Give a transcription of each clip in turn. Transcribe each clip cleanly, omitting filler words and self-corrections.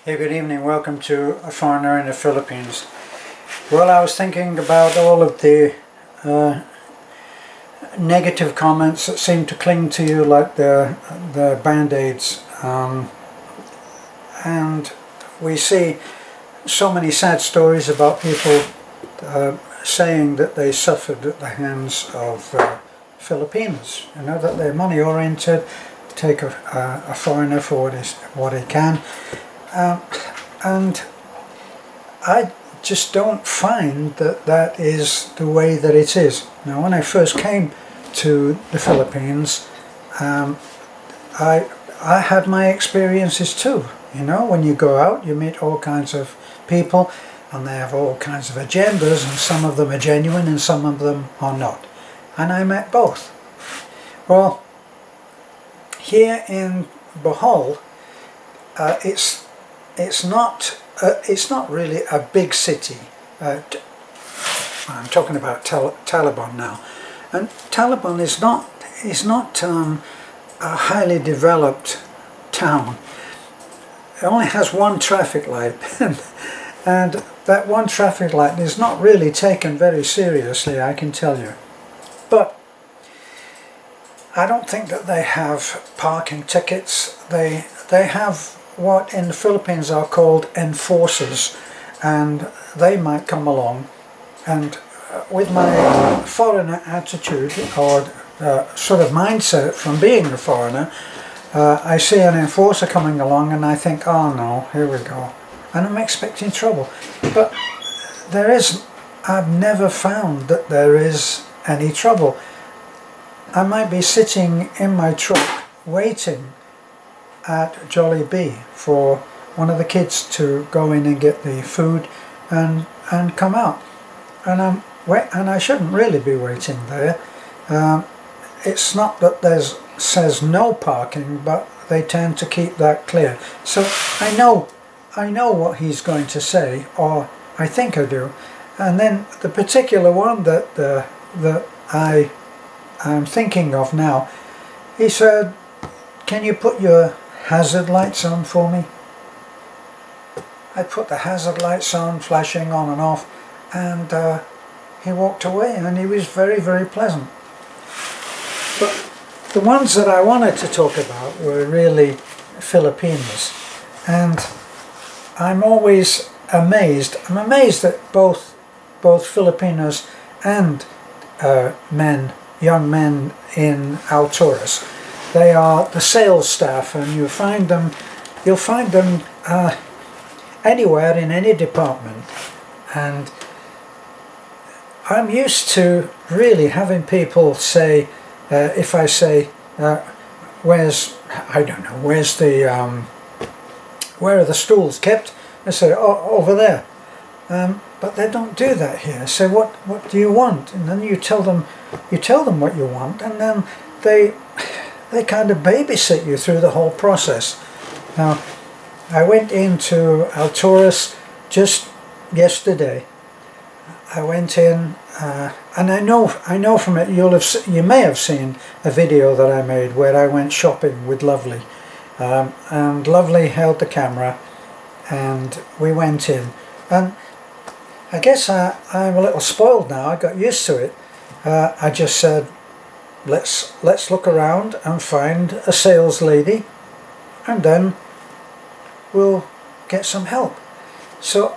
Hey, good evening. Welcome to A Foreigner in the Philippines. Well, I was thinking about all of the negative comments that seem to cling to you like the band-aids. And we see so many sad stories about people saying that they suffered at the hands of Filipinos. You know, that they're money-oriented, take a foreigner for what he can. And I just don't find that that is the way that it is. Now, when I first came to the Philippines, I had my experiences too. You know, when you go out, you meet all kinds of people, and they have all kinds of agendas, and some of them are genuine and some of them are not. And I met both. Well, here in Bohol, it's not really a big city. I'm talking about Taliban now, and Taliban is not a highly developed town. It only has one traffic light, and that one traffic light is not really taken very seriously, I can tell you. But I don't think that they have parking tickets. They have what in the Philippines are called enforcers, and they might come along, and with my foreigner attitude or sort of mindset from being a foreigner, I see an enforcer coming along and I think, oh no, here we go, and I'm expecting trouble. But I've never found that there is any trouble. I might be sitting in my truck waiting at Jollibee for one of the kids to go in and get the food and come out, and I shouldn't really be waiting there. It's not that says no parking, but they tend to keep that clear. So I know what he's going to say, or I think I do. And then the particular one that I'm thinking of now, he said, "Can you put your hazard lights on for me?" I put the hazard lights on, flashing on and off, and he walked away, and he was very, very pleasant. But the ones that I wanted to talk about were really Filipinos, and I'm always amazed. I'm amazed that both Filipinos and young men in Alturas. They are the sales staff, and you'll find them anywhere in any department. And I'm used to really having people say, if I say, where are the stools kept? They say, oh, over there. But they don't do that here. So what do you want? And then you tell them what you want, and then they kind of babysit you through the whole process. Now, I went into Alturas just yesterday. I went in, and I know from it, you may have seen a video that I made where I went shopping with Lovely, and Lovely held the camera, and we went in, and I guess I'm a little spoiled now. I got used to it. I just said, let's look around and find a sales lady, and then we'll get some help. So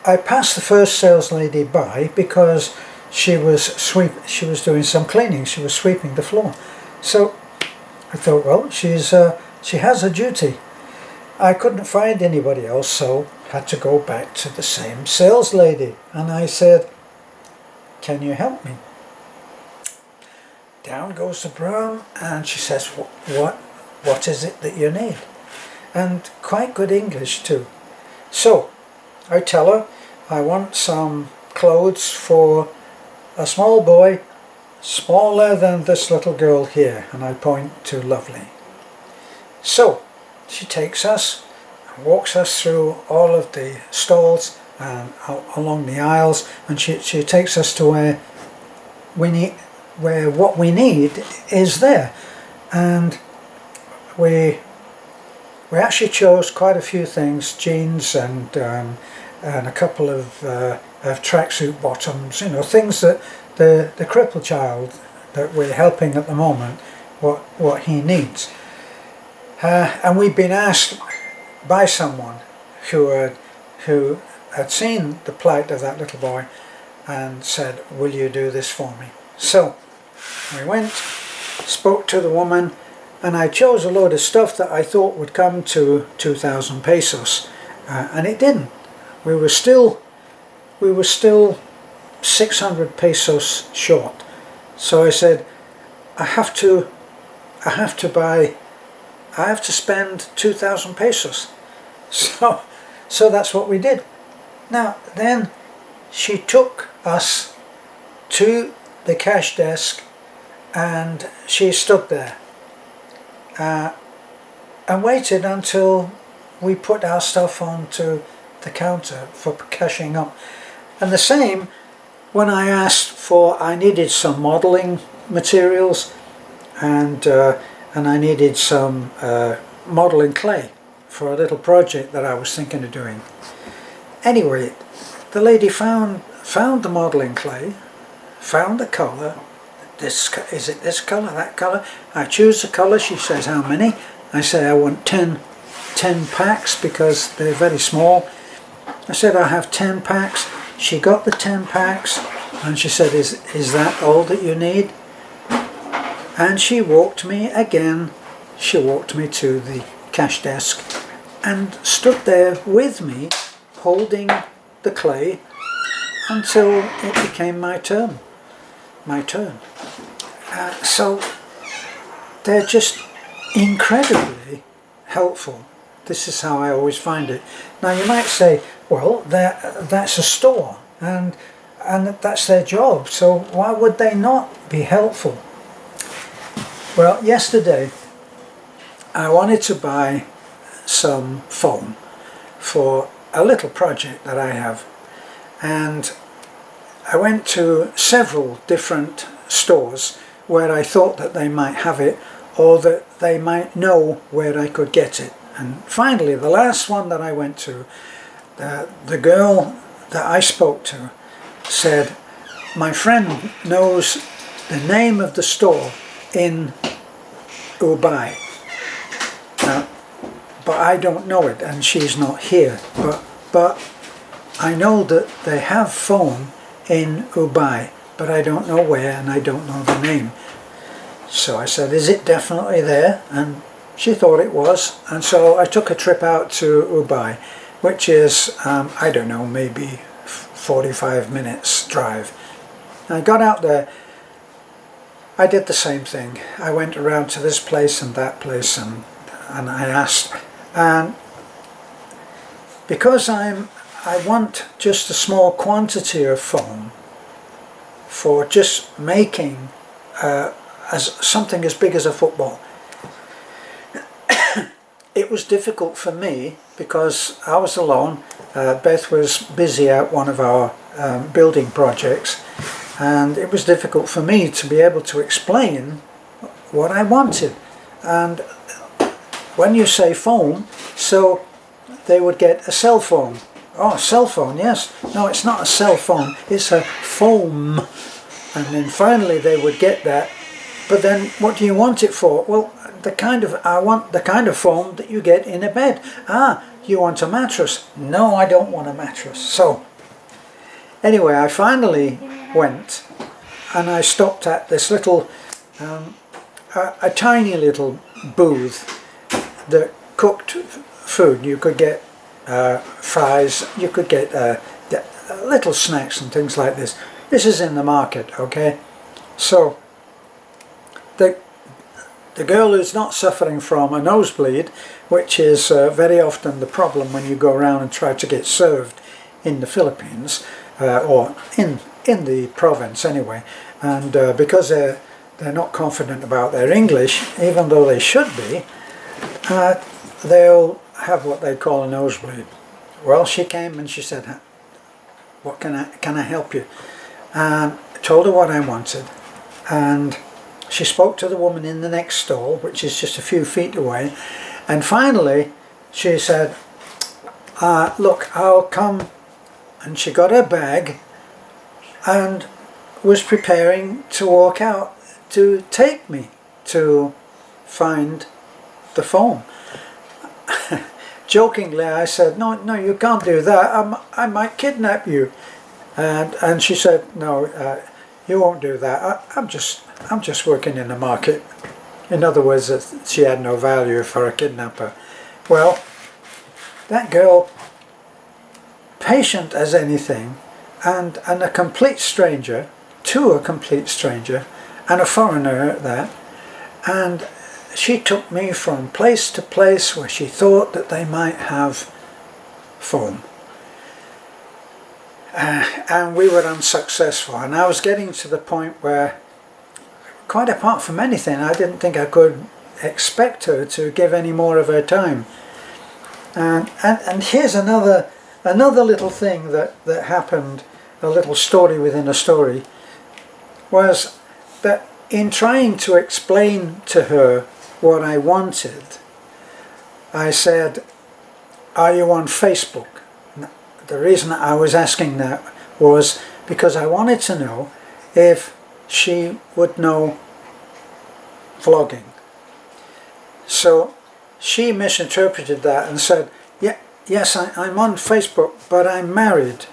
I passed the first sales lady by because she was doing some cleaning. She was sweeping the floor. So I thought, well, she has a duty. I couldn't find anybody else, so had to go back to the same sales lady, and I said, "Can you help me?" Down goes the broom, and she says, what is it that you need? And quite good English too. So I tell her I want some clothes for a small boy, smaller than this little girl here, and I point to Lovely. So she takes us and walks us through all of the stalls and along the aisles, and she takes us to where what we need is there, and we we actually chose quite a few things, jeans and a couple of tracksuit bottoms, you know, things that the crippled child that we're helping at the moment, what he needs. And we've been asked by someone who had seen the plight of that little boy and said, will you do this for me? So we went, spoke to the woman, and I chose a load of stuff that I thought would come to 2,000 pesos, and it didn't. We were still 600 pesos short. So I said, I have to spend 2,000 pesos. So that's what we did. Now then, she took us to the cash desk, and she stood there and waited until we put our stuff onto the counter for cashing up. And the same when I asked for, I needed some modelling materials, and I needed some modelling clay for a little project that I was thinking of doing. Anyway, the lady found the modelling clay, found the colour. Is it this colour, that colour? I choose the colour. She says, how many? I say I want 10 packs because they're very small. I said I have 10 packs. She got the 10 packs and she said, is that all that you need? And she walked me again. She walked me to the cash desk and stood there with me holding the clay until it became my turn. So they're just incredibly helpful. This is how I always find it. Now you might say, well, that's a store and that's their job, so why would they not be helpful? Well, yesterday I wanted to buy some foam for a little project that I have, and I went to several different stores where I thought that they might have it or that they might know where I could get it. And finally, the last one that I went to, the girl that I spoke to said, my friend knows the name of the store in Ubay. But I don't know it, and she's not here. But I know that they have foam in Ubay, but I don't know where and I don't know the name. So I said, is it definitely there? And she thought it was, and so I took a trip out to Ubay, which is, I don't know, maybe 45 minutes drive. I got out there, I did the same thing. I went around to this place and that place, and I asked, and because I want just a small quantity of foam for just making as something as big as a football. It was difficult for me because I was alone. Beth was busy at one of our building projects, and it was difficult for me to be able to explain what I wanted. And when you say foam, so they would get a cell phone. Oh, a cell phone, yes. No, it's not a cell phone, it's a foam. And then finally they would get that. But then what do you want it for? Well, I want the kind of foam that you get in a bed. Ah, you want a mattress? No, I don't want a mattress. So anyway, I finally went and I stopped at this little, a tiny little booth that cooked food. You could get fries, you could get little snacks and things like this. This is in the market, okay? So the girl who's not suffering from a nosebleed, which is very often the problem when you go around and try to get served in the Philippines, or in the province anyway, and because they're not confident about their English, even though they should be, they'll have what they call a nosebleed. Well, she came and she said, what can I help you? And I told her what I wanted, and she spoke to the woman in the next stall, which is just a few feet away, And finally she said, look, I'll come. And she got her bag and was preparing to walk out to take me to find the phone. Jokingly I said, no, you can't do that, I might kidnap you. And she said, no, you won't do that, I'm just working in the market. In other words, she had no value for a kidnapper. Well, that girl, patient as anything, and a complete stranger, to a complete stranger, and a foreigner at that, and she took me from place to place where she thought that they might have foam. And we were unsuccessful, and I was getting to the point where, quite apart from anything, I didn't think I could expect her to give any more of her time. And here's another little thing that happened, a little story within a story, was that in trying to explain to her what I wanted, I said, are you on Facebook? The reason I was asking that was because I wanted to know if she would know vlogging. So she misinterpreted that and said, yes, I'm on Facebook, but I'm married.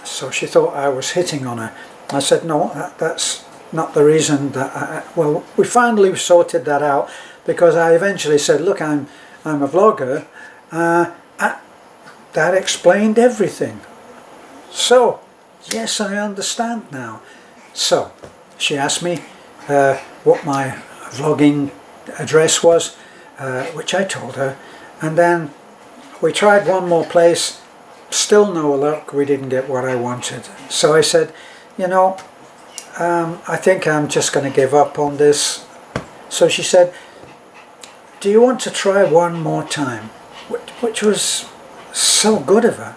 So she thought I was hitting on her. I said, no, that's not the reason that well, we finally sorted that out, because I eventually said, look, I'm a vlogger. That explained everything. So, yes, I understand now. So, she asked me what my vlogging address was, which I told her, and then we tried one more place, still no luck, we didn't get what I wanted. So I said, you know, I think I'm just going to give up on this. So she said, do you want to try one more time? Which was so good of her.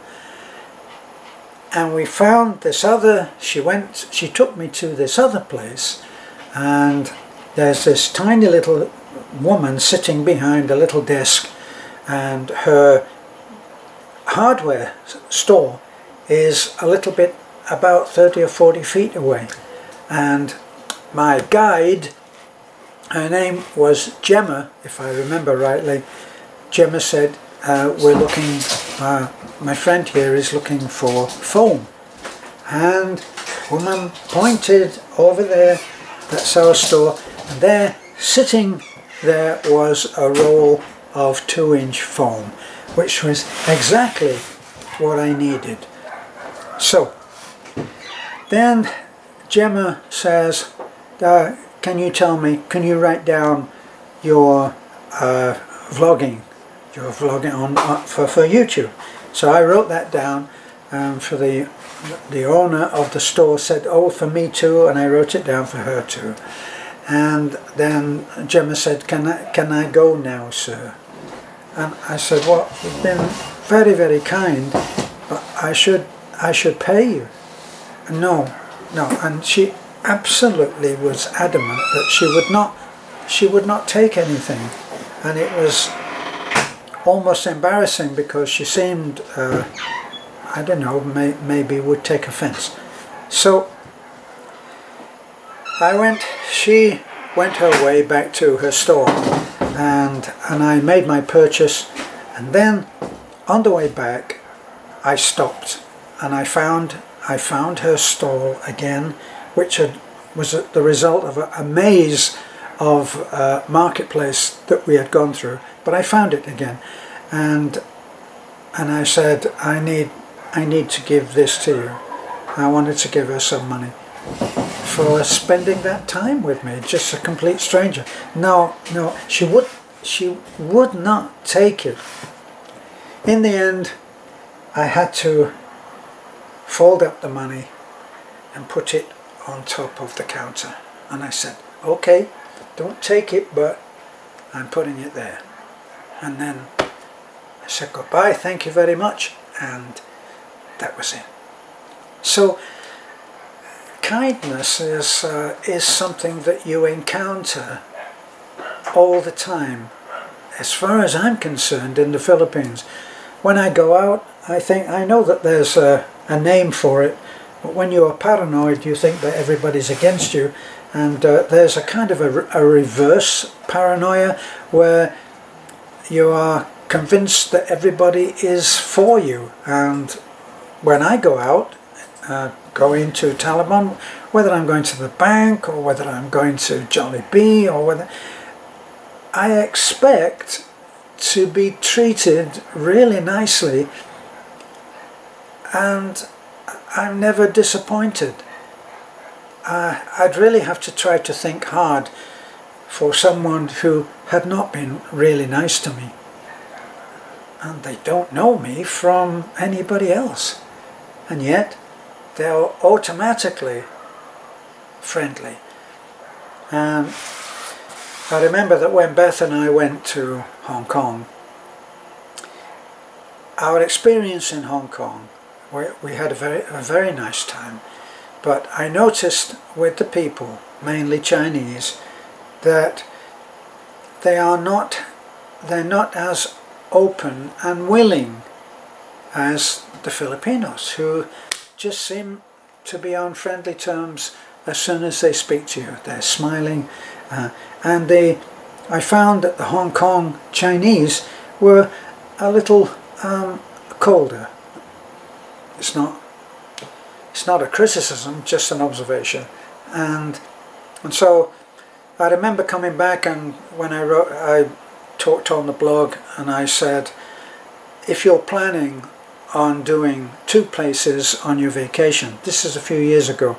And we found this other, she took me to this other place, and there's this tiny little woman sitting behind a little desk, and her hardware store is a little bit, about 30 or 40 feet away. And my guide, her name was Gemma, if I remember rightly. Gemma said, we're looking, my friend here is looking for foam. And the woman pointed over there, that's our store, and there, sitting there, was a roll of 2-inch foam, which was exactly what I needed. So, then Gemma says, can you tell me, can you write down your vlogging on for YouTube? So I wrote that down. For the owner of the store said, oh, for me too, and I wrote it down for her too. And then Gemma said, can I go now, sir? And I said, well, you've been very, very kind, but I should pay you. No, and she absolutely was adamant that she would not take anything, and it was almost embarrassing because she seemed, I don't know, maybe would take offense. So she went her way back to her store, and I made my purchase, and then on the way back I stopped and I found her stall again, which was the result of a maze of marketplace that we had gone through, but I found it again, and I said, I need to give this to you. I wanted to give her some money for spending that time with me, just a complete stranger. No, she would not take it. In the end, I had to fold up the money and put it on top of the counter, and I said, okay, don't take it, but I'm putting it there. And then I said goodbye, thank you very much, and that was it. So kindness is something that you encounter all the time, as far as I'm concerned, in the Philippines. When I go out, I know that there's a name for it, but when you are paranoid, you think that everybody's against you, and there's a kind of a reverse paranoia where you are convinced that everybody is for you. And when I go out, go into Taliban, whether I'm going to the bank or whether I'm going to Jollibee or whether, I expect to be treated really nicely, and I'm never disappointed. I'd really have to try to think hard for someone who had not been really nice to me. And they don't know me from anybody else. And yet, they're automatically friendly. I remember that when Beth and I went to Hong Kong, our experience in Hong Kong, we had a very nice time. But I noticed with the people, mainly Chinese, that they're not as open and willing as the Filipinos, who just seem to be on friendly terms as soon as they speak to you. They're smiling, and I found that the Hong Kong Chinese were a little colder. It's not a criticism, just an observation. And so I remember coming back, and when I talked on the blog, and I said, if you're planning on doing 2 places on your vacation, this is a few years ago,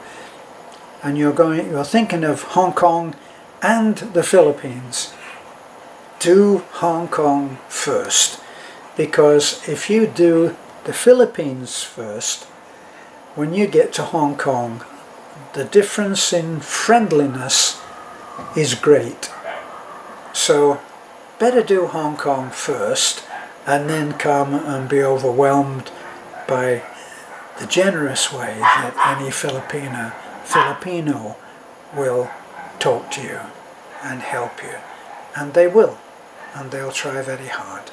and you're thinking of Hong Kong and the Philippines, do Hong Kong first. Because if you do the Philippines first, when you get to Hong Kong, the difference in friendliness is great. So better do Hong Kong first, and then come and be overwhelmed by the generous way that any Filipino will talk to you and help you. And they will, and they'll try very hard.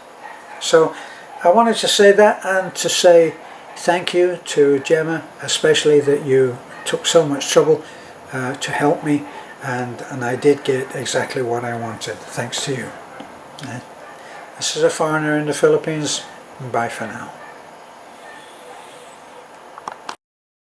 So I wanted to say that, and to say thank you to Gemma, especially that you took so much trouble to help me, and I did get exactly what I wanted, thanks to you. This is a foreigner in the Philippines. Bye for now.